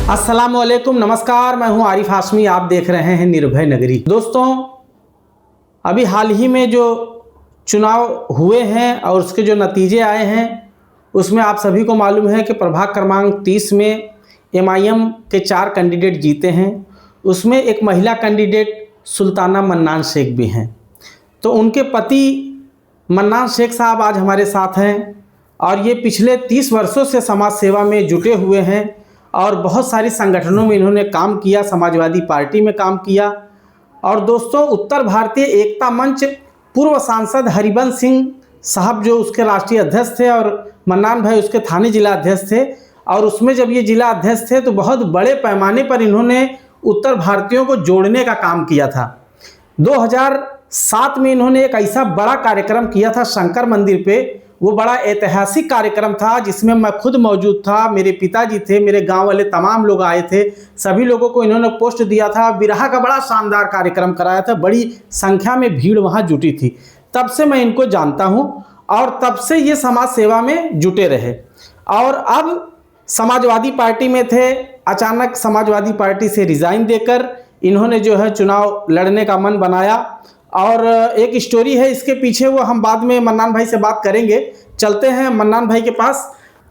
अस्सलामुअलैकुम, नमस्कार। मैं हूं आरिफ हाशमी, आप देख रहे हैं निर्भय नगरी। दोस्तों, अभी हाल ही में जो चुनाव हुए हैं और उसके जो नतीजे आए हैं उसमें आप सभी को मालूम है कि प्रभाग क्रमांक 30 में MIM के 4 कैंडिडेट जीते हैं। उसमें एक महिला कैंडिडेट सुल्ताना मन्नान शेख भी हैं। तो उनके पति मन्नान शेख साहब आज हमारे साथ हैं और ये पिछले 30 वर्षों से समाज सेवा में जुटे हुए हैं और बहुत सारी संगठनों में इन्होंने काम किया, समाजवादी पार्टी में काम किया। और दोस्तों, उत्तर भारतीय एकता मंच पूर्व सांसद हरिवंश सिंह साहब जो उसके राष्ट्रीय अध्यक्ष थे और मन्नान भाई उसके थाने जिला अध्यक्ष थे, और उसमें जब ये जिला अध्यक्ष थे तो बहुत बड़े पैमाने पर इन्होंने उत्तर भारतीयों को जोड़ने का काम किया था। 2007 में इन्होंने एक ऐसा बड़ा कार्यक्रम किया था शंकर मंदिर पे। वो बड़ा ऐतिहासिक कार्यक्रम था जिसमें मैं खुद मौजूद था, मेरे पिताजी थे, मेरे गांव वाले तमाम लोग आए थे। सभी लोगों को इन्होंने पोस्ट दिया था। बिरहा का बड़ा शानदार कार्यक्रम कराया था, बड़ी संख्या में भीड़ वहां जुटी थी। तब से मैं इनको जानता हूं और तब से ये समाज सेवा में जुटे रहे। और अब समाजवादी पार्टी में थे, अचानक समाजवादी पार्टी से रिज़ाइन देकर इन्होंने जो है चुनाव लड़ने का मन बनाया। और एक स्टोरी है इसके पीछे, वो हम बाद में मन्नान भाई से बात करेंगे। चलते हैं मन्नान भाई के पास।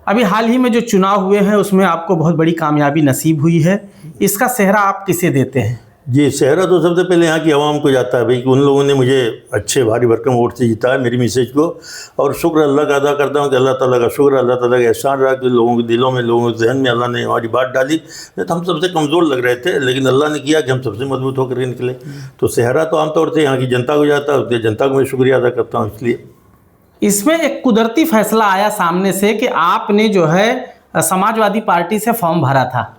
अभी हाल ही में जो चुनाव हुए हैं उसमें आपको बहुत बड़ी कामयाबी नसीब हुई है, इसका सेहरा आप किसे देते हैं? जी, सेहरा तो सबसे पहले यहाँ की आवाम को जाता है भाई कि उन लोगों ने मुझे अच्छे भारी भरकम वोट से जीता है, मेरी मैसेज को। और शुक्र अल्लाह का अदा करता हूँ कि अल्लाह ताला का शुक्र, अल्लाह ताला का एहसान रहा कि लोगों के दिलों में, लोगों के जहन में अल्लाह ने हमारी बात डाली। नहीं तो हम सबसे कमज़ोर लग रहे थे, लेकिन अल्लाह ने किया कि हम सबसे मजबूत होकर के निकले। तो सेहरा तो आमतौर से यहाँ की जनता को जाता है, उसके जनता को मैं शुक्रिया अदा करता हूँ। इसलिए इसमें एक कुदरती फैसला आया सामने से कि आपने जो है समाजवादी पार्टी से फॉर्म भरा था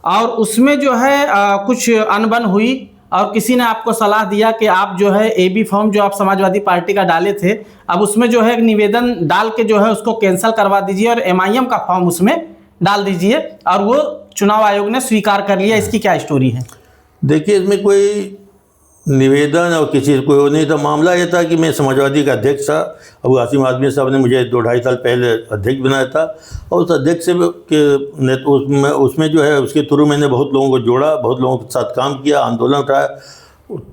और उसमें जो है कुछ अनबन हुई और किसी ने आपको सलाह दिया कि आप जो है AB फॉर्म जो आप समाजवादी पार्टी का डाले थे, अब उसमें जो है एक निवेदन डाल के जो है उसको कैंसिल करवा दीजिए और MIM का फॉर्म उसमें डाल दीजिए, और वो चुनाव आयोग ने स्वीकार कर लिया। इसकी क्या स्टोरी है? देखिए, इसमें कोई निवेदन और किसी को नहीं था। मामला ये था कि मैं समाजवादी का अध्यक्ष था। अबू आसिम आज़मी साहब ने मुझे 2-2.5 साल पहले अध्यक्ष बनाया था और उस अध्यक्ष से के उसमें जो है उसके थ्रू मैंने बहुत लोगों को जोड़ा, बहुत लोगों के साथ काम किया, आंदोलन उठाया,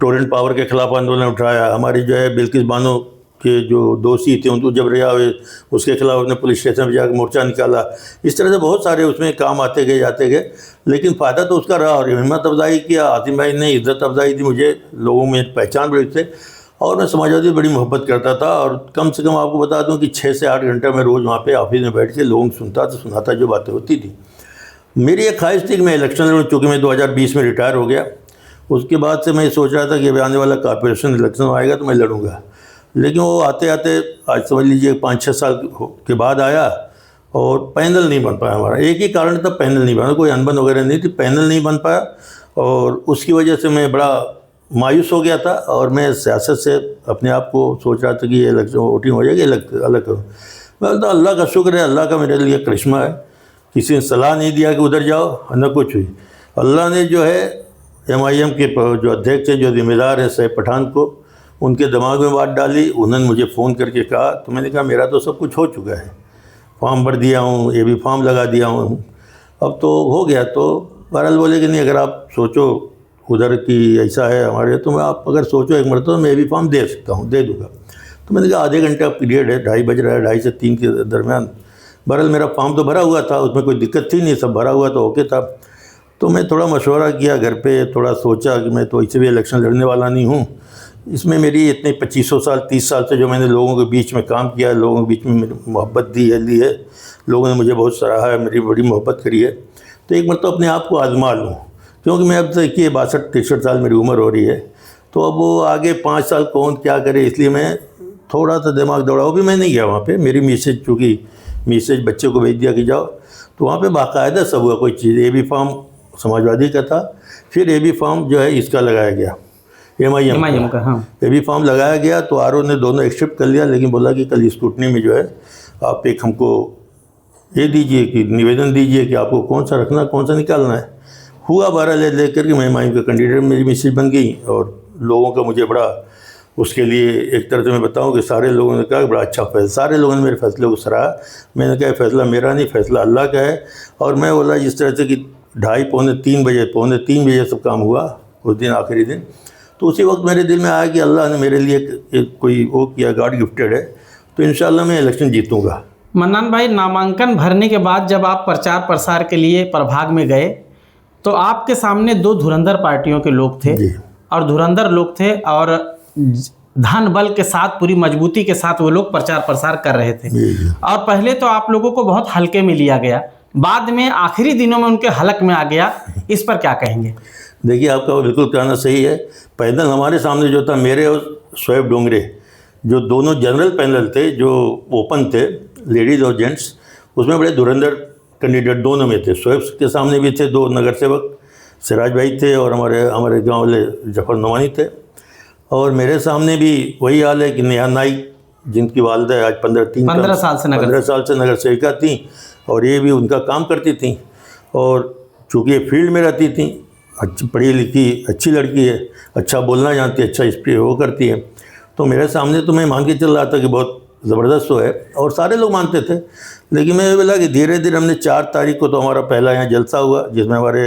टोरेंट पावर के ख़िलाफ़ आंदोलन उठाया। हमारी जो है बिल्किस बानो के जो दोषी थे उनको जब रिहा हुए उसके खिलाफ अपने पुलिस स्टेशन पर जाकर मोर्चा निकाला। इस तरह से बहुत सारे उसमें काम आते गए जाते गए, लेकिन फ़ायदा तो उसका रहा। और हिम्मत अफजाई किया, आसिम भाई ने इज़्ज़त अफजाई दी मुझे, लोगों में पहचान बढ़ी थे। और मैं समाजवादी बड़ी मोहब्बत करता था और कम से कम आपको बता दूं कि 6 से 8 घंटा मैं रोज़ वहाँ पे ऑफिस में बैठ के लोगों को सुनाता जो बातें होती थी। मेरी एक ख्वाहिश थी कि मैं इलेक्शन लड़ूँ, चूँकि मैं 2020 में रिटायर हो गया। उसके बाद से मैं सोच रहा था कि अभी आने वाला कॉर्पोरेशन इलेक्शन आएगा तो मैं लड़ूंगा, लेकिन वो आते आते आज समझ लीजिए 5-6 साल के बाद आया और पैनल नहीं बन पाया हमारा। एक ही कारण था, पैनल नहीं बना, कोई अनबन वगैरह नहीं थी, पैनल नहीं बन पाया। और उसकी वजह से मैं बड़ा मायूस हो गया था और मैं सियासत से अपने आप को सोच रहा था कि ये इलेक्शन वोटिंग हो जाएगी, अलग करूँ। मैं तो अल्लाह का शुक्र है, अल्लाह का मेरे लिए करिश्मा है। किसी ने सलाह नहीं दिया कि उधर जाओ, न कुछ हुई। अल्लाह ने जो है MIM के जो अध्यक्ष हैं, जो जिम्मेदार हैं सैफ पठान को, उनके दिमाग में बात डाली। उन्होंने मुझे फ़ोन करके कहा, तो मैंने कहा मेरा तो सब कुछ हो चुका है, फॉर्म भर दिया हूँ, AB फॉर्म लगा दिया हूँ, अब तो हो गया। तो बहरहाल बोले कि नहीं, अगर आप सोचो उधर की ऐसा है हमारे, तो मैं आप अगर सोचो एक मरतबा मैं AB फॉर्म दे सकता हूँ, दे दूँगा। तो मैंने कहा आधे घंटे का पीरियड है, 2:30 बज रहा है, 2:30 से 3 के दरमियान। बहरहाल मेरा फॉर्म तो भरा हुआ था, उसमें कोई दिक्कत थी नहीं, सब भरा हुआ तो ओके था। तो मैं थोड़ा मशवरा किया घर पे, थोड़ा सोचा कि मैं तो इससे भी इलेक्शन लड़ने वाला नहीं हूँ। इसमें मेरी इतने 2500 साल 30 साल से जो मैंने लोगों के बीच में काम किया है, लोगों के बीच में मेरी मोहब्बत दी है, लोगों ने मुझे बहुत सराहा है, मेरी बड़ी मोहब्बत करी है। तो एक मतलब अपने आप को आजमा लूँ, क्योंकि मैं अब देखिए 62-63 साल मेरी उम्र हो रही है। तो अब वो आगे 5 साल कौन क्या करे, इसलिए मैं थोड़ा सा दिमाग दौड़ा। वो भी मैं नहीं गया वहाँ पे, मेरी मैसेज, चूँकि मैसेज बच्चे को भेज दिया कि जाओ, तो वहाँ पे बाकायदा सब हुआ। कोई चीज़ AB फॉर्म समाजवादी का था, फिर AB फॉर्म जो है इसका लगाया गया, MIM का। हाँ, AB फॉर्म लगाया गया। तो RO ने दोनों एक्सेप्ट कर लिया, लेकिन बोला कि कल स्क्रूटनी में जो है आप एक हमको ये दीजिए कि निवेदन दीजिए कि आपको कौन सा रखना, कौन सा निकालना है। हुआ 12 ले कर के मैं MIM का कैंडिडेट, मेरी मैसेज बन गई। और लोगों का मुझे बड़ा उसके लिए एक तरह से मैं बताऊं कि सारे लोगों ने कहा कि बड़ा अच्छा फैसला, सारे लोगों ने मेरे फैसले को सराहा। मैंने कहा फैसला मेरा नहीं, फैसला अल्लाह का है। और मैं बोला जिस तरह से कि पौने तीन बजे सब काम हुआ उस दिन, आखिरी दिन। तो उसी वक्त मेरे दिल में आया कि अल्लाह ने मेरे लिए एक कोई वो किया, गॉड गिफ्टेड है, तो इंशाल्लाह मैं इलेक्शन जीतूँगा। मन्नान भाई, नामांकन भरने के बाद जब आप प्रचार प्रसार के लिए प्रभाग में गए तो आपके सामने दो धुरंधर पार्टियों के लोग थे जी। और धुरंधर लोग थे और धन बल के साथ, पूरी मजबूती के साथ वो लोग प्रचार प्रसार कर रहे थे। जी। और पहले तो आप लोगों को बहुत हल्के में लिया गया, बाद में आखिरी दिनों में उनके हलक में आ गया, इस पर क्या कहेंगे? देखिए, आपका वो बिल्कुल कहना सही है। पैनल हमारे सामने जो था, मेरे और शोएब डोंगरे, जो दोनों जनरल पैनल थे, जो ओपन थे, लेडीज़ और जेंट्स, उसमें बड़े धुरंधर कैंडिडेट दोनों में थे। शोएब के सामने भी थे दो नगर सेवक, सिराज भाई थे और हमारे गाँव वाले जफर नवानी थे, और मेरे सामने भी वही हाल है कि नेहा नाइक, जिनकी वालदा आज 15 साल से नगर सेविका थी, और ये भी उनका काम करती थी, और चूँकि ये फील्ड में रहती थी, अच्छी पढ़ी लिखी अच्छी लड़की है, अच्छा बोलना जानती है, अच्छा स्पीच वो करती है, तो मेरे सामने तो मैं मान के चल रहा था कि बहुत ज़बरदस्त वो है, और सारे लोग मानते थे। लेकिन मैं बोला कि धीरे धीरे हमने 4 तारीख को तो हमारा पहला यहाँ जलसा हुआ, जिसमें हमारे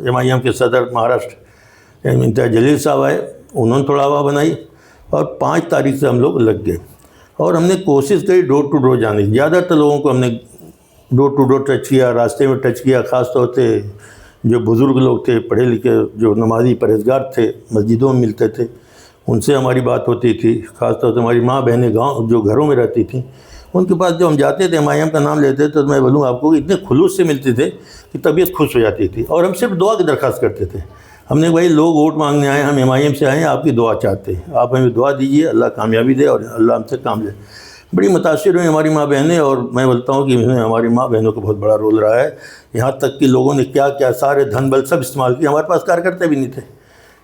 MIM के सदर महाराष्ट्र इम्तियाज़ जलील साहब आए, उन्होंने थोड़ा हवा बनाई, और 5 तारीख से हम लोग लग गए, और हमने कोशिश करी डोर टू डोर जाने की। ज़्यादातर लोगों को हमने डोर टू डोर टच किया, रास्ते में टच किया, ख़ास तौर से जो बुज़ुर्ग लोग थे, पढ़े लिखे, जो नमाजी परहेजगार थे, मस्जिदों में मिलते थे, उनसे हमारी बात होती थी। ख़ास तौर से हमारी माँ बहनें गाँव जो घरों में रहती थी, उनके पास जो हम जाते थे, MIM का नाम लेते थे, तो मैं बोलूँ आपको कि इतने खुलूस से मिलते थे कि तबीयत खुश हो जाती थी, और हम सिर्फ दुआ की दरख्वास्त करते थे। हमने भाई लोग वोट मांगने आए, हम MIM से आए हैं, आपकी दुआ चाहते हैं, आप हमें दुआ दीजिए, अल्लाह कामयाबी दे और अल्लाह हमसे काम ले। बड़ी मुतासिर हुई हमारी माँ बहनें, और मैं बोलता हूँ कि इसमें हमारी माँ बहनों का बहुत बड़ा रोल रहा है। यहाँ तक कि लोगों ने क्या क्या सारे धन बल सब इस्तेमाल किया। हमारे पास कार्यकर्ता भी नहीं थे,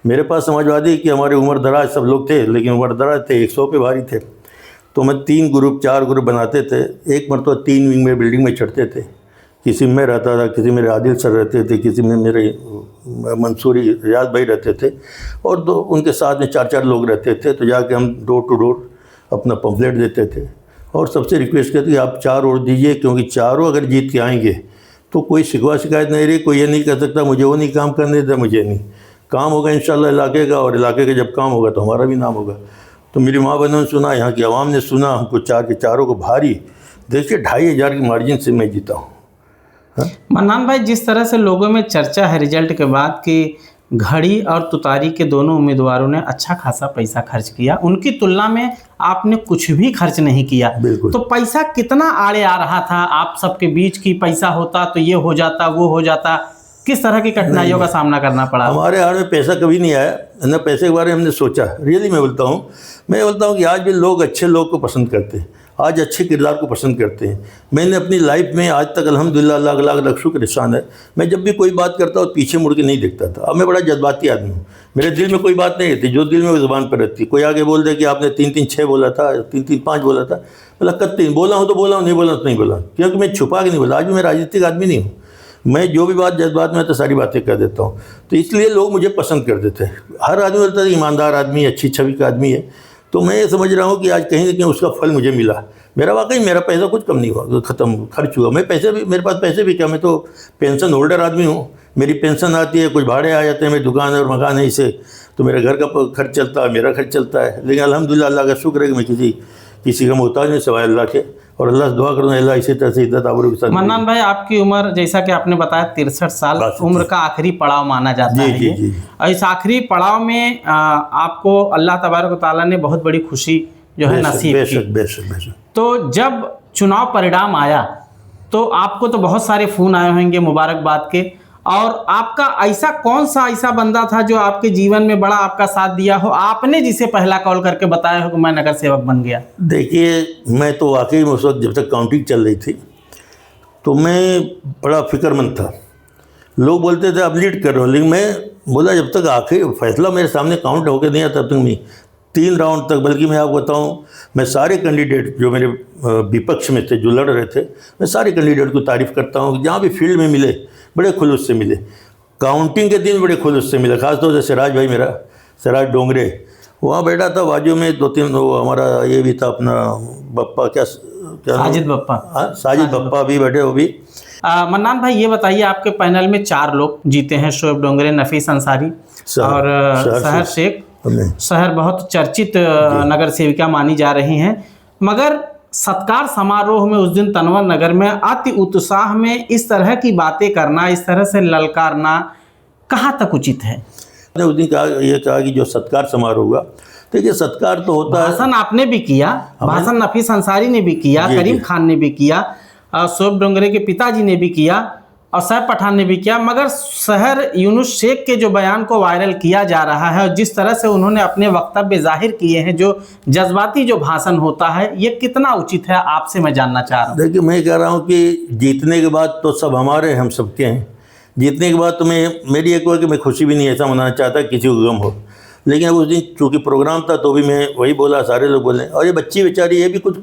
मेरे पास समाजवादी कि हमारे उम्र दराज सब लोग थे, लेकिन उम्र दराज थे, 100 पे भारी थे। तो मैं 3 ग्रुप 4 ग्रुप बनाते थे, एक मरतबा 3 विंग में बिल्डिंग में चढ़ते थे। किसी में रहता था, किसी मेरे आदिल सर रहते थे, किसी में मेरे मंसूरी रियाज भाई रहते थे, और दो उनके साथ में 4-4 लोग रहते थे। तो जाके हम डोर टू डोर अपना पम्फलेट देते थे, और सबसे रिक्वेस्ट करते कि आप 4 वोट दीजिए, क्योंकि चारों अगर जीत के आएंगे तो कोई शिकवा शिकायत नहीं रही, कोई ये नहीं कह सकता मुझे वो नहीं काम करने देता, मुझे नहीं काम होगा इंशाल्लाह इलाके का, और इलाके का जब काम होगा तो हमारा भी नाम होगा। तो मेरी माँ बहनों ने सुना, यहाँ की आवाम ने सुना, हमको 4 के चारों को भारी, देखिए 2500 की मार्जिन से मैं जीता हूँ। मन्नान भाई, जिस तरह से लोगों में चर्चा है रिजल्ट के बाद कि घड़ी और तुतारी के दोनों उम्मीदवारों ने अच्छा खासा पैसा खर्च किया, उनकी तुलना में आपने कुछ भी खर्च नहीं किया, तो पैसा कितना आड़े आ रहा था आप सबके बीच की? पैसा होता तो ये हो जाता, वो हो जाता, किस तरह की कठिनाइयों का सामना करना पड़ा? हमारे हाथ में पैसा कभी नहीं आया, न पैसे के बारे में हमने सोचा। रियली मैं बोलता हूँ कि आज भी लोग अच्छे लोग को पसंद करते हैं, आज अच्छे किरदार को पसंद करते हैं। मैंने अपनी लाइफ में आज तक अल्हम्दुलिल्लाह लाख लाख लाख शुक्र एहसान है, मैं जब भी कोई बात करता हूँ पीछे मुड़ के नहीं देखता था। अब मैं बड़ा जज्बाती आदमी हूँ, मेरे दिल में कोई बात नहीं रहती, जो दिल में वो ज़ुबान पर रहती। कोई आगे बोल दे कि आपने 3-3-6 बोला था, 3-3-5 बोला था, बोला कत्ती बोला हूँ तो बोला हूँ, नहीं बोला तो नहीं बोला, क्योंकि मैं छुपा के नहीं बोला। आज भी मैं राजनीतिक आदमी नहीं हूँ, मैं जो भी बात जज्बात में तो सारी बातें कह देता हूँ, तो इसलिए लोग मुझे पसंद करते थे। हर आदमी बोलता था ईमानदार आदमी, अच्छी छवि का आदमी है। तो मैं ये समझ रहा हूँ कि आज कहीं ना कहीं उसका फल मुझे मिला। मेरा वाकई मेरा पैसा कुछ कम नहीं हुआ, ख़त्म खर्च हुआ। मैं पैसे भी, मेरे पास पैसे भी क्या, मैं तो पेंशन होल्डर आदमी हूँ, मेरी पेंशन आती है, कुछ भाड़े आ जाते हैं, मेरी दुकान और मकान है, इससे तो मेरे घर का खर्च चलता है, मेरा खर्च चलता है। लेकिन अल्हम्दुलिल्लाह अल्लाह का शुक्र है कि मैं किसी का मोहताज नहीं सिवाय अल्लाह के, और अल्लाह से दुआ करूँ अल्लाह इसी तरह से इद्दत आबरू के साथ। मन्नान भाई, आपकी उम्र जैसा कि आपने बताया 63 साल उम्र का आखिरी पड़ाव माना जाता है। जी। और इस आखिरी पड़ाव में आपको अल्लाह तबारक व तआला ने बहुत बड़ी खुशी जो है नसीब की। बेशक। तो जब चुनाव परिणाम आया तो आपको तो बहुत सारे फ़ोन आए होंगे मुबारकबाद के, और आपका ऐसा कौन सा ऐसा बंदा था जो आपके जीवन में बड़ा आपका साथ दिया हो, आपने जिसे पहला कॉल करके बताया हो कि मैं नगर सेवक बन गया? देखिए, मैं तो वाकई में उस वक्त जब तक काउंटिंग चल रही थी तो मैं बड़ा फिक्रमंद था। लोग बोलते थे आप लीड कर रहे हो, लेकिन मैं बोला जब तक आखिर फैसला मेरे सामने काउंट होकर नहीं आता तब तक नहीं। 3 राउंड तक, बल्कि मैं आपको बताऊँ, मैं सारे कैंडिडेट जो मेरे विपक्ष में थे, जो लड़ रहे थे, मैं सारे कैंडिडेट को तारीफ़ करता हूँ। जहाँ भी फील्ड में मिले बड़े खुलूस से मिले, काउंटिंग के दिन बड़े खुलूस से मिले। ख़ासतौर से सिराज भाई मेरा, सिराज डोंगरे, वहाँ बैठा था बाजू में 2-3, वो हमारा ये भी था अपना बप्पा, क्या साजिद बप्पा, हाँ साजिद बप्पा भी बैठे, वो भी मन्नान भाई, ये बताइए, आपके पैनल में 4 लोग जीते हैं, शोएब डोंगरे, नफीस अंसारी और सहर शेख। सहर बहुत चर्चित नगर सेविका मानी जा रही हैं, मगर सत्कार समारोह में उस दिन तनवर नगर में अति उत्साह में इस तरह की बातें करना, इस तरह से ललकारना कहाँ तक उचित है? उस दिन ये कहा कि जो सत्कार समारोह हुआ, देखिए सत्कार तो होता है, भाषण आपने भी किया, भाषण नफीस अंसारी ने भी किया, करीम खान ने भी किया, शोएब डोंगरे के पिताजी ने भी किया और सैफ पठान ने भी किया, मगर सहर यूनुस शेख के जो बयान को वायरल किया जा रहा है और जिस तरह से उन्होंने अपने वक्तव्य जाहिर किए हैं, जो जज्बाती जो भाषण होता है, ये कितना उचित है आपसे मैं जानना चाह रहा हूँ। देखिए मैं कह रहा हूँ कि जीतने के बाद तो सब हमारे, हम सबके हैं। जीतने के बाद तो मेरी एक है कि मैं खुशी भी नहीं ऐसा मनाना चाहता किसी को गम हो, लेकिन अब उस दिन चूँकि प्रोग्राम था तो भी मैं वही बोला, सारे लोग बोले। और ये बच्ची बेचारी ये भी कुछ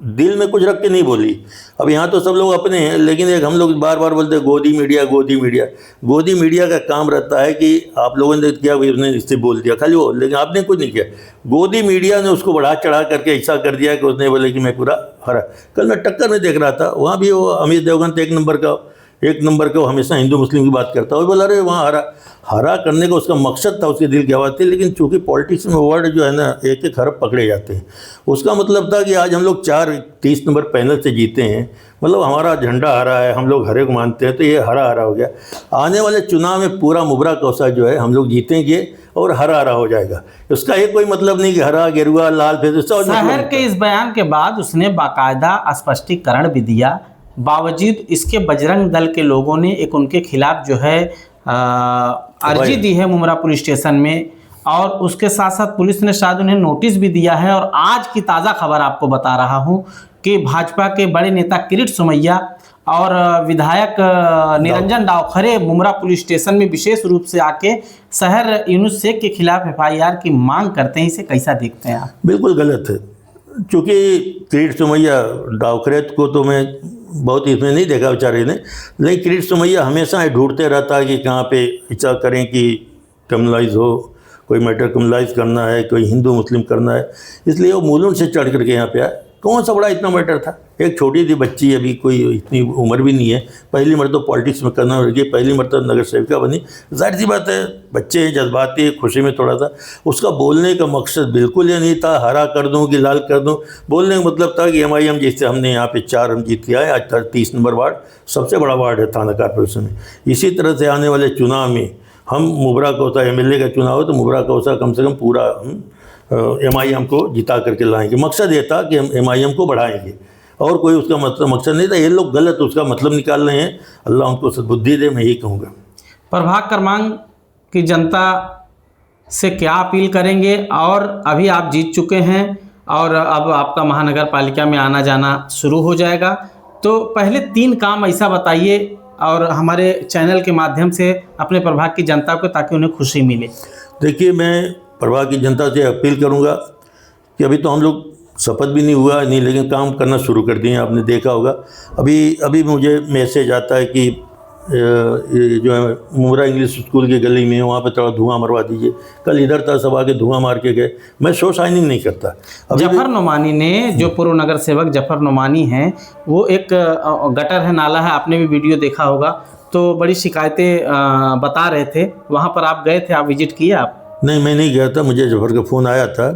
दिल में कुछ रख के नहीं बोली। अब यहाँ तो सब लोग अपने हैं, लेकिन एक हम लोग बार बार बोलते हैं गोदी मीडिया, गोदी मीडिया। गोदी मीडिया का काम रहता है कि आप लोगों ने किया, उसने इससे बोल दिया खाली वो, लेकिन आपने कुछ नहीं किया। गोदी मीडिया ने उसको बढ़ा चढ़ा करके ऐसा कर दिया कि उसने बोले कि मैं पूरा हरा। कल मैं टक्कर में देख रहा था, वहाँ भी वो अमित देवगन तो एक नंबर का वो हमेशा हिंदू मुस्लिम की बात करता है, वो बोला अरे वहाँ हरा करने का उसका मकसद था, उसके दिल की आवाज़ थी। लेकिन चूंकि पॉलिटिक्स में वर्ड जो है ना, एक एक हरफ पकड़े जाते हैं। उसका मतलब था कि आज हम लोग 30 नंबर पैनल से जीते हैं, मतलब हमारा झंडा हरा है, हम लोग हरे को मानते हैं, तो ये हरा हरा हो गया। आने वाले चुनाव में पूरा मुबरा कौसा जो है हम लोग जीतेंगे और हरा हरा हो जाएगा। उसका एक कोई मतलब नहीं कि हरा गेरुआ लाल फिर शहर के इस बयान के बाद उसने बाकायदा स्पष्टीकरण भी दिया। बावजूद इसके बजरंग दल के लोगों ने एक उनके खिलाफ जो है अर्जी दी है मुमरा पुलिस स्टेशन में, और उसके साथ साथ पुलिस ने शायद उन्हें नोटिस भी दिया है। और आज की ताज़ा खबर आपको बता रहा हूं कि भाजपा के बड़े नेता किरीट सोमैया और विधायक निरंजन डावखरे मुमरा पुलिस स्टेशन में विशेष रूप से आके सहर यूनुस शेख के खिलाफ FIR की मांग करते हैं। इसे कैसा देखते हैं आप? बिल्कुल गलत है, क्योंकि किरीट सोमैया, डावखरे को तो मैं बहुत इसमें नहीं देखा बेचारे ने, लेकिन किरीट सोमैया हमेशा ढूंढते रहता है कि कहाँ पे ऐसा करें कि कम्युनलाइज हो, कोई मैटर कम्युनलाइज करना है, कोई हिंदू मुस्लिम करना है, इसलिए वो मूलन से चढ़ करके यहाँ पे आया। कौन सा बड़ा इतना मैटर था? एक छोटी सी बच्ची, अभी कोई इतनी उम्र भी नहीं है, पहली मरतबा पॉलिटिक्स में करना लगी, पहली मरतबा नगर सेविका बनी। जाहिर सी बात है, बच्चे हैं, जज्बाती, खुशी में थोड़ा सा। उसका बोलने का मकसद बिल्कुल ये नहीं था हरा कर दूं कि लाल कर दूं। बोलने का मतलब था कि MIM जैसे हमने यहाँ पे 4 हम जीत के आए, आज 30 नंबर वार्ड सबसे बड़ा वार्ड है थाना कारपोरेशन में। इसी तरह से आने वाले चुनाव में हम मुबरा कौसा MLA का चुनाव हो तो मुबरा कौसा कम से कम पूरा MIM को जिता करके लाएंगे। मकसद ये था कि हम MIM को बढ़ाएंगे, और कोई उसका मकसद नहीं था। ये लोग गलत उसका मतलब निकाल रहे हैं, अल्लाह उनको सद्बुद्धि दे, मैं यही कहूँगा। प्रभाग क्रमांक की जनता से क्या अपील करेंगे? और अभी आप जीत चुके हैं और अब आपका महानगर पालिका में आना जाना शुरू हो जाएगा, तो पहले 3 काम ऐसा बताइए और हमारे चैनल के माध्यम से अपने प्रभाग की जनता को, ताकि उन्हें खुशी मिले। देखिए, मैं प्रभाग की जनता से अपील करूंगा कि अभी तो हम लोग शपथ भी नहीं हुआ नहीं, लेकिन काम करना शुरू कर दिए, आपने देखा होगा। अभी मुझे मैसेज आता है कि ये जो है मुमरा इंग्लिश स्कूल की गली में, वहाँ पे थोड़ा धुआं मरवा दीजिए। कल इधर था, सब आके धुआं मार के गए। मैं शो शाइनिंग नहीं करता। जफर नोमानी ने, जो पूर्व नगर सेवक जफर नोमानी हैं, वो एक गटर है, नाला है, आपने भी वीडियो देखा होगा, तो बड़ी शिकायतें बता रहे थे। वहाँ पर आप गए थे, आप विजिट किए आप? नहीं, मैं नहीं गया था, मुझे जफर का फ़ोन आया था,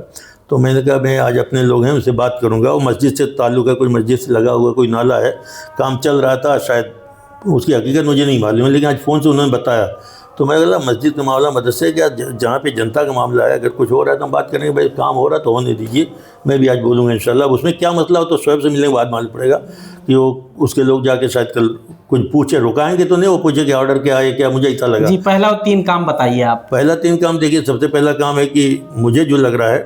तो मैंने कहा मैं आज अपने लोग हैं उनसे बात करूंगा। वो मस्जिद से ताल्लुक़ है, कोई मस्जिद से लगा हुआ कोई नाला है, काम चल रहा था, शायद उसकी हकीकत मुझे नहीं मालूम है, लेकिन आज फ़ोन से उन्होंने बताया। तो मैं बोला मस्जिद का मामला मदरसे क्या, जहाँ पे जनता का मामला है, अगर कुछ हो रहा है तो हम बात करेंगे, भाई काम हो रहा तो होने दीजिए। मैं भी आज बोलूँगा इंशाल्लाह। उसमें क्या मसला हो तो शोएब से मिलने के बाद मालूम पड़ेगा कि वो उसके लोग जाके शायद कल कुछ पूछे, रुकाएंगे तो नहीं, वो पूछे कि ऑर्डर क्या है, क्या मुझे ऐसा लगा। जी, पहला 3 काम बताइए आप। पहला 3 काम देखिए, सबसे पहला काम है कि मुझे जो लग रहा है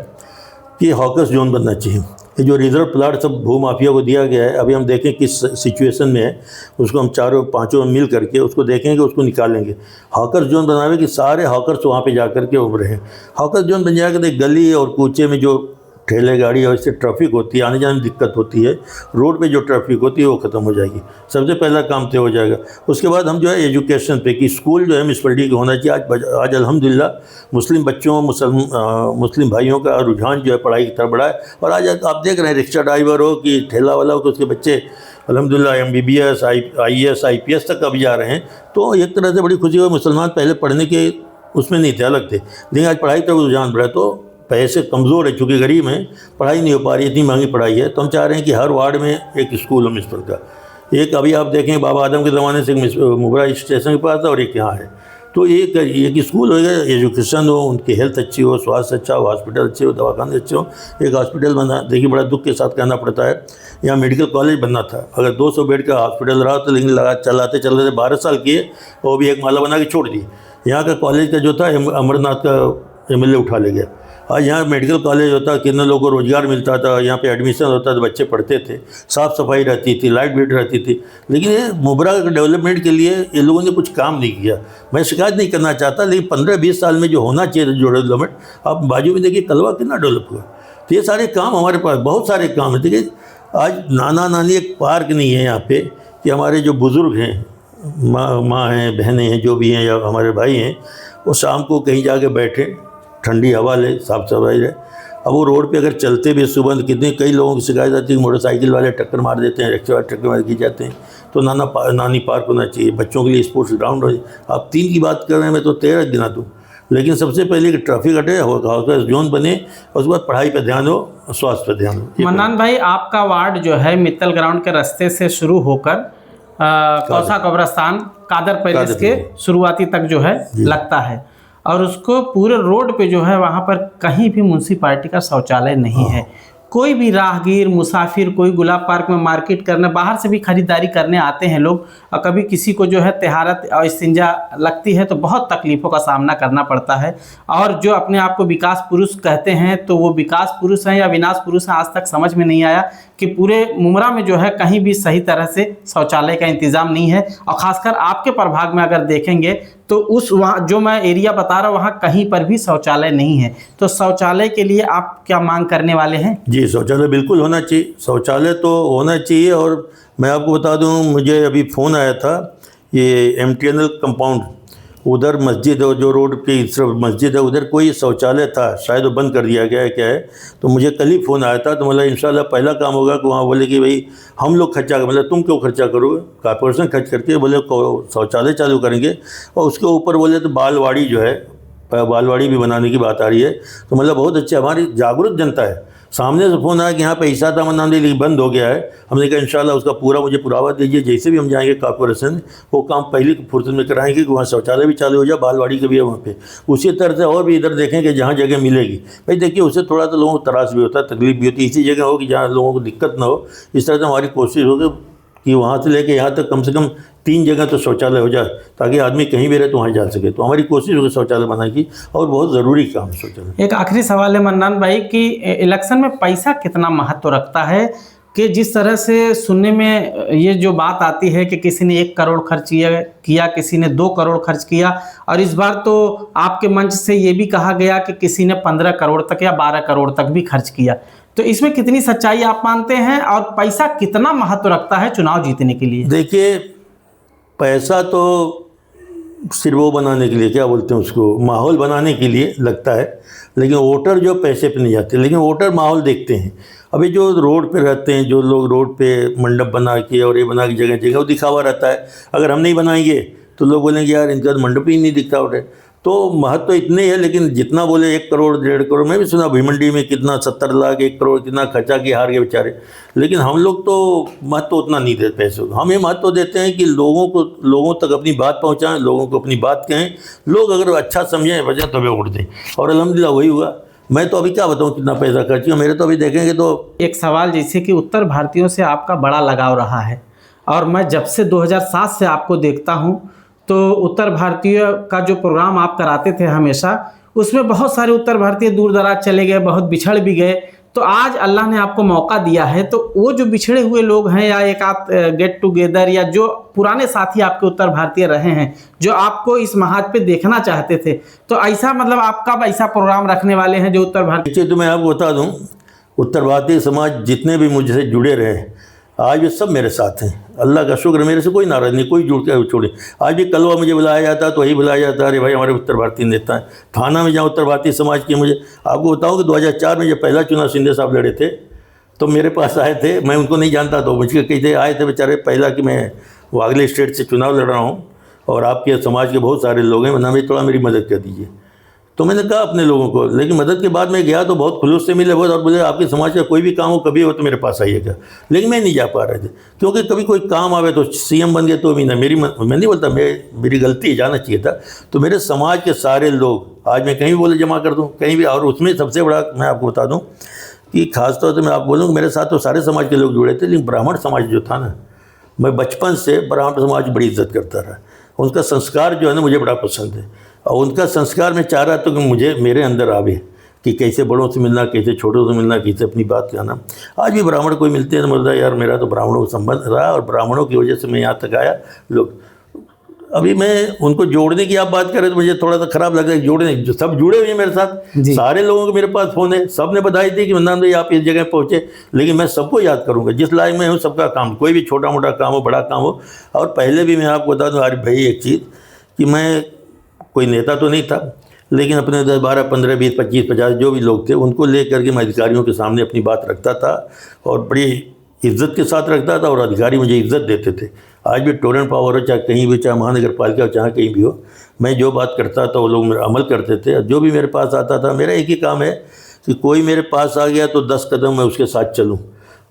कि हॉकर्स जोन बनना चाहिए। ये जो रिजर्व प्लाट सब भू माफिया को दिया गया है, अभी हम देखें किस सिचुएशन में है, उसको हम 4-5 मिल करके उसको देखेंगे, उसको निकालेंगे। हॉकर्स जोन बनावे कि सारे हॉकर्स वहाँ पे जा कर के उभरे हैं। हॉकर्स जोन बन जाएगा तो गली और कूचे में जो ठेले गाड़ी और इससे ट्रैफिक होती है, आने जाने में दिक्कत होती है, रोड पे जो ट्रैफिक होती है वो ख़त्म हो जाएगी। सबसे पहला काम तो हो जाएगा। उसके बाद हम जो है एजुकेशन पे कि स्कूल जो है म्यूनसिपलिटी का होना चाहिए। आज अल्हम्दुलिल्लाह मुस्लिम बच्चों मुस्लिम भाइयों का रुझान जो है पढ़ाई की तरफ बढ़ा है। और आज आप देख रहे हैं रिक्शा ड्राइवर हो कि ठेला वाला हो कि उसके बच्चे अल्हम्दुलिल्लाह MBBS IAS IPS तक अब जा रहे हैं। तो एक तरह से बड़ी खुशी हुई। मुसलमान पहले पढ़ने के उसमें नहीं थे, अलग थे, लेकिन आज पढ़ाई तरफ रुझान बढ़ा। तो पैसे कमज़ोर है, चूँकि गरीब हैं, पढ़ाई नहीं हो पा रही, इतनी महंगी पढ़ाई है। तो हम चाह रहे हैं कि हर वार्ड में एक स्कूल हो म्यूनसिपल का। एक अभी आप देखें बाबा आदम के ज़माने से मुबरा स्टेशन के पास था और एक यहाँ है। तो एक स्कूल होगा, एजुकेशन हो, उनकी हेल्थ अच्छी हो, स्वास्थ्य अच्छा हो, हॉस्पिटल अच्छे हो, दवाखाने अच्छे हो। एक हॉस्पिटल बना, देखिए बड़ा दुख के साथ कहना पड़ता है, यहाँ मेडिकल कॉलेज बनना था। अगर 200 बेड का हॉस्पिटल रहा तो, लेकिन चलाते 12 साल किए, वो भी एक माला बना के छोड़ दी। यहाँ का कॉलेज का जो था अमरनाथ का MLA उठा ले गया। आज यहाँ मेडिकल कॉलेज होता, कितने लोगों को रोज़गार मिलता था, यहाँ पे एडमिशन होता था, बच्चे पढ़ते थे, साफ़ सफाई रहती थी, लाइट वेट रहती थी। लेकिन ये मुबरा के डेवलपमेंट के लिए ये लोगों ने कुछ काम नहीं किया। मैं शिकायत नहीं करना चाहता, लेकिन 15-20 साल में जो होना चाहिए जो डेवलपमेंट, आप बाजू में देखिए कलवा कितना डेवलप हुआ। तो ये सारे काम हमारे पास, बहुत सारे काम हैं। देखिए आज नाना नानी एक पार्क नहीं है यहाँ पे कि हमारे जो बुज़ुर्ग हैं, माँ हैं, बहनें हैं, जो भी हैं, या हमारे भाई हैं, वो शाम को कहीं जाके बैठे, ठंडी हवा ले, साफ सफाई रहे। अब वो रोड पे अगर चलते भी सुबह, कितने कई लोगों की शिकायत आती है, मोटरसाइकिल वाले टक्कर मार देते हैं, रिक्शा वाले टक्कर मार के जाते हैं। तो नानी पार्क होना चाहिए, बच्चों के लिए स्पोर्ट्स ग्राउंड हो। आप 3 की बात कर रहे हैं, मैं तो 13 गिना दूँ। लेकिन सबसे पहले कि ट्रैफिक हटे, हाउस जोन बने, और उसके बाद पढ़ाई पर ध्यान हो, स्वास्थ्य पर ध्यान हो। मन्नान भाई, आपका वार्ड जो है मित्तल ग्राउंड के रास्ते से शुरू होकर कौसा कब्रस्तान कादर पैलेस के शुरुआती तक जो है लगता है, और उसको पूरे रोड पे जो है वहाँ पर कहीं भी म्यूनसिपालिटी का शौचालय नहीं है। कोई भी राहगीर मुसाफिर, कोई गुलाब पार्क में मार्केट करने, बाहर से भी खरीदारी करने आते हैं लोग, और कभी किसी को जो है तहारत और इस्तिंजा लगती है तो बहुत तकलीफ़ों का सामना करना पड़ता है। और जो अपने आप को विकास पुरुष कहते हैं, तो वो विकास पुरुष हैं या विनाश पुरुष हैं, आज तक समझ में नहीं आया कि पूरे मुमरा में जो है कहीं भी सही तरह से शौचालय का इंतज़ाम नहीं है। और ख़ासकर आपके प्रभाग में अगर देखेंगे तो उस वहाँ जो मैं एरिया बता रहा हूँ, वहाँ कहीं पर भी शौचालय नहीं है। तो शौचालय के लिए आप क्या मांग करने वाले हैं? जी, शौचालय बिल्कुल होना चाहिए, शौचालय तो होना चाहिए। और मैं आपको बता दूं, मुझे अभी फ़ोन आया था, ये MTNL कंपाउंड, उधर मस्जिद है, जो रोड की तरफ मस्जिद है, उधर कोई शौचालय था, शायद वो बंद कर दिया गया है, क्या है। तो मुझे कल ही फ़ोन आया था, तो मतलब इंशाल्लाह पहला काम होगा कि वहाँ बोले कि भाई हम लोग खर्चा, मतलब तुम क्यों खर्चा करोगे, कॉर्पोरेशन खर्च करके बोले शौचालय चालू करेंगे। और उसके ऊपर बोले तो बालवाड़ी जो है, बालवाड़ी भी बनाने की बात आ रही है। तो मतलब बहुत अच्छी हमारी जागरूक जनता है। सामने से फ़ोन आया कि यहाँ पे ईसा था मन्नान लेकिन बंद हो गया है। हमने कहा इंशाल्लाह उसका पूरा मुझे पुरावा दीजिए, जैसे भी हम जाएंगे कॉर्पोरेशन वो काम पहली फुर्सत में कराएंगे कि वहाँ शौचालय भी चालू हो जाए, बालवाड़ी का भी है वहाँ पे। उसी तरह से और भी इधर देखें कि जहाँ जगह मिलेगी, भाई देखिए उससे थोड़ा तो लोगों को त्रास भी होता है, तकलीफ भी होती है। इसी जगह हो कि जहाँ लोगों को दिक्कत ना हो। इस तरह से हमारी कोशिश होगी कि वहाँ से लेके यहाँ तक कम से कम 3 जगह तो शौचालय हो जाए, ताकि आदमी कहीं भी रहे तो वहाँ जा सके। तो हमारी कोशिश होगी शौचालय बनाने की, और बहुत ज़रूरी काम शौचालय। एक आखिरी सवाल है मन्नान भाई कि इलेक्शन में पैसा कितना महत्व रखता है? कि जिस तरह से सुनने में ये जो बात आती है कि किसी ने 1 करोड़ खर्च किया, किसी ने 2 करोड़ खर्च किया, और इस बार तो आपके मंच से ये भी कहा गया कि किसी ने 15 करोड़ तक या 12 करोड़ तक भी खर्च किया। तो इसमें कितनी सच्चाई आप मानते हैं, और पैसा कितना महत्व रखता है चुनाव जीतने के लिए? देखिए, पैसा तो सिर्फ वो बनाने के लिए, क्या बोलते हैं उसको, माहौल बनाने के लिए लगता है, लेकिन वोटर जो पैसे पे नहीं जाते, लेकिन वोटर माहौल देखते हैं। अभी जो रोड पे रहते हैं, जो लोग रोड पे मंडप बना के और ये बना के जगह जगह वो दिखावा रहता है। अगर हम नहीं बनाएंगे तो लोग बोलेंगे यार इनका मंडप ही नहीं दिखता उठे। तो महत्व इतने है, लेकिन जितना बोले 1 करोड़ 1.5 करोड़, मैं भी सुना भिमंडी में कितना 70 लाख 1 करोड़ कितना खर्चा किया, हार गए बेचारे। लेकिन हम लोग तो महत्व उतना नहीं देते पैसों को। हम ये महत्व देते हैं कि लोगों तक अपनी बात पहुंचाएं, लोगों को अपनी बात कहें, लोग अगर अच्छा समझें वजह तो वे वोट दें। और अल्हम्दुलिल्लाह वही हुआ। मैं तो अभी क्या बताऊं कितना पैसा खर्च किया, मेरे तो अभी देखेंगे तो। एक सवाल, जैसे कि उत्तर भारतीयों से आपका बड़ा लगाव रहा है, और मैं जब से 2007 से आपको देखता हूं, तो उत्तर भारतीय का जो प्रोग्राम आप कराते थे हमेशा, उसमें बहुत सारे उत्तर भारतीय दूर दराज चले गए, बहुत बिछड़ भी गए। तो आज अल्लाह ने आपको मौका दिया है, तो वो जो बिछड़े हुए लोग हैं, या एक आध गेट टुगेदर, या जो पुराने साथी आपके उत्तर भारतीय रहे हैं, जो आपको इस महाज पे देखना चाहते थे, तो ऐसा मतलब आप कब ऐसा प्रोग्राम रखने वाले हैं जो उत्तर भारतीय? तो मैं आपको बता दूं, उत्तर भारतीय समाज जितने भी मुझसे जुड़े रहे हैं आज भी सब मेरे साथ हैं। अल्लाह का शुक्र, मेरे से कोई नाराज़ नहीं, कोई जुड़ के छोड़े। आज भी कलवा मुझे बुलाया जाता है तो वही बुलाया जाता है, अरे भाई हमारे उत्तर भारतीय नेता हैं। थाना में जाऊँ उत्तर भारतीय समाज के, मुझे आपको बताऊँ कि 2004 में जब पहला चुनाव शिंदे साहब लड़े थे तो मेरे पास आए थे, मैं उनको नहीं जानता तो मुझे कहीं आए थे बेचारे, पहला कि मैं वागले स्टेट से चुनाव लड़ रहा हूँ और आपके समाज के बहुत सारे लोग हैं, ना थोड़ा मेरी मदद कर दीजिए। तो मैंने कहा अपने लोगों को, लेकिन मदद के बाद मैं गया तो बहुत खुलूस से मिले बहुत, और बोले आपके समाज का कोई भी काम हो कभी हो तो मेरे पास आइएगा। लेकिन मैं नहीं जा पा रहे थे क्योंकि कभी कोई काम आवे तो सीएम बन गया तो मैं नहीं बोलता, मेरी गलती है, जाना चाहिए था। तो मेरे समाज के सारे लोग आज मैं कहीं भी बोले जमा कर दूँ कहीं भी, और उसमें सबसे बड़ा मैं आपको बता दूँ कि खासतौर से मैं आपको बोलूँ मेरे साथ तो सारे समाज के लोग जुड़े थे, लेकिन ब्राह्मण समाज जो था ना, मैं बचपन से ब्राह्मण समाज बड़ी इज्जत करता रहा। उनका संस्कार जो है ना मुझे बड़ा पसंद है, और उनका संस्कार मैं चाह रहा था कि मुझे मेरे अंदर आवे कि कैसे बड़ों से मिलना, कैसे छोटों से मिलना, कैसे अपनी बात कहना। आज भी ब्राह्मण कोई मिलते हैं तो मतलब यार मेरा तो ब्राह्मणों का संबंध रहा और ब्राह्मणों की वजह से मैं यहाँ तक आया। लोग अभी मैं उनको जोड़ने की आप बात करें तो मुझे थोड़ा सा खराब लग रहा है, जोड़ने जो सब जुड़े हुए हैं मेरे साथ, सारे लोगों के मेरे पास फ़ोन है, सब ने बधाई दी कि मन्नान भाई आप इस जगह पहुँचे। लेकिन मैं सबको याद करूँगा जिस लायक में हूँ, सबका काम, कोई भी छोटा मोटा काम हो बड़ा काम हो। और पहले भी मैं आपको बता दूँ आरिफ भाई एक चीज़ कि मैं कोई नेता तो नहीं था, लेकिन अपने 10, 12, 15, 20, 25, 50 जो भी लोग थे उनको ले करके मैं अधिकारियों के सामने अपनी बात रखता था और बड़ी इज्जत के साथ रखता था और अधिकारी मुझे इज्जत देते थे। आज भी टोरेंट पावर हो, चाहे कहीं भी, चाहे महानगर पालिका हो, चाहे कहीं भी हो, मैं जो बात करता था वो लोग मेरा अमल करते थे। जो भी मेरे पास आता था, मेरा एक ही काम है कि कोई मेरे पास आ गया तो 10 कदम मैं उसके साथ चलूँ।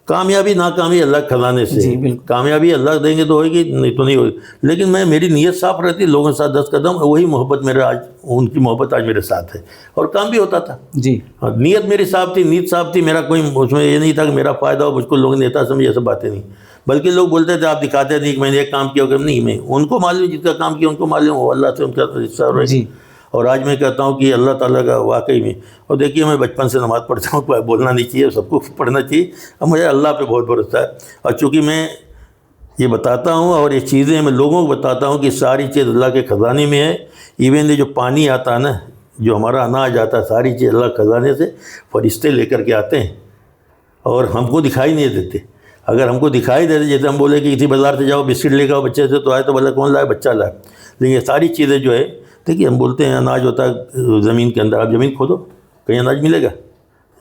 कामयाबी नाकामी अल्लाह के खजाने से, कामयाबी अल्लाह देंगे तो होगी, नहीं तो नहीं होगी। लेकिन मैं मेरी नीयत साफ रहती, लोगों के साथ 10 कदम, वही मोहब्बत मेरा आज, उनकी मोहब्बत आज मेरे साथ है और काम भी होता था जी। नीयत मेरी साफ थी, नीयत साफ थी, मेरा कोई उसमें ये नहीं था कि मेरा फ़ायदा हो, मुझको लोग नेता समझे, ये सब बातें नहीं। बल्कि लोग बोलते थे आप दिखाते नहीं कि मैंने एक काम किया होगा, नहीं, मैं उनको मालूम, जिसका काम किया उनको मालूम, वो अल्लाह से उनका हिस्सा रहे। और आज मैं कहता हूँ कि अल्लाह ताला का वाकई में, और देखिए मैं बचपन से नमाज़ पढ़ता हूँ, बोलना नहीं चाहिए, सबको पढ़ना चाहिए, और मुझे अल्लाह पे बहुत भरोसा है। और चूँकि मैं ये बताता हूँ और ये चीज़ें मैं लोगों को बताता हूँ कि सारी चीज़ अल्लाह के ख़जाने में है। इवन ये जो पानी आता है ना, जो हमारा अनाज आता है, सारी चीज़ अल्लाह के ख़जाने से फरिश्ते लेकर के आते हैं और हमको दिखाई नहीं देते। अगर हमको दिखाई देते, जैसे हम बोले कि किसी बाज़ार से जाओ बिस्किट लेकर आओ बच्चे से, तो आए तो बोला कौन लाए, बच्चा लाए। लेकिन ये सारी चीज़ें जो है, देखिए हम बोलते हैं अनाज होता है ज़मीन के अंदर, आप ज़मीन खोदो कहीं अनाज मिलेगा,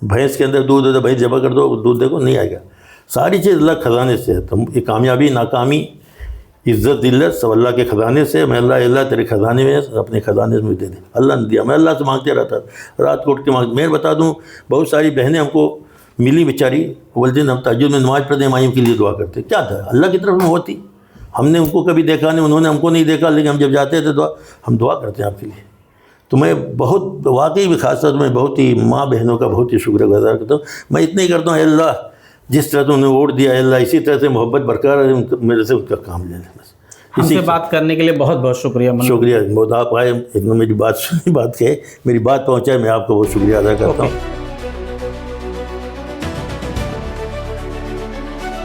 भैंस के अंदर दूध होता है, भैंस जमा कर दो दूध देखो नहीं आएगा। सारी चीज़ अल्लाह खजाने से है। तो ये कामयाबी नाकामी इज़्ज़त दिल्लत सब अल्लाह के ख़जाने से। मैं अल्लाह तेरे ख़जाने में, अपने ख़जाने में दे दे, अल्लाह ने दिया। मैं अल्लाह से मांगते रहता, रात को उठ के मांग। मैं बता दूँ बहुत सारी बहनें हमको मिली बेचारी, बोलते हम तहज्जुद में नमाज़ पढ़ते, माइयों के लिए दुआ करते। क्या था, अल्लाह की तरफ में होती, हमने उनको कभी देखा नहीं, उन्होंने हमको नहीं देखा, लेकिन हम जब जाते थे तो हम दुआ करते हैं आपके लिए। तो मैं बहुत वाकई में खास तौर पर मैं बहुत ही माँ बहनों का बहुत ही शुक्रगुजार करता हूँ। मैं इतना ही करता हूँ, अल्लाह जिस तरह से उन्हें वोट दिया, अल्लाह इसी तरह से मोहब्बत बरकरार मेरे से उनका काम ले लें। बस हमसे बात करने के लिए बहुत बहुत शुक्रिया। शुक्रिया, बहुत आप आए, इतना मेरी बात सुनी, बात कहे, मेरी बात पहुँचाए, मैं आपका बहुत शुक्रिया अदा करता हूँ।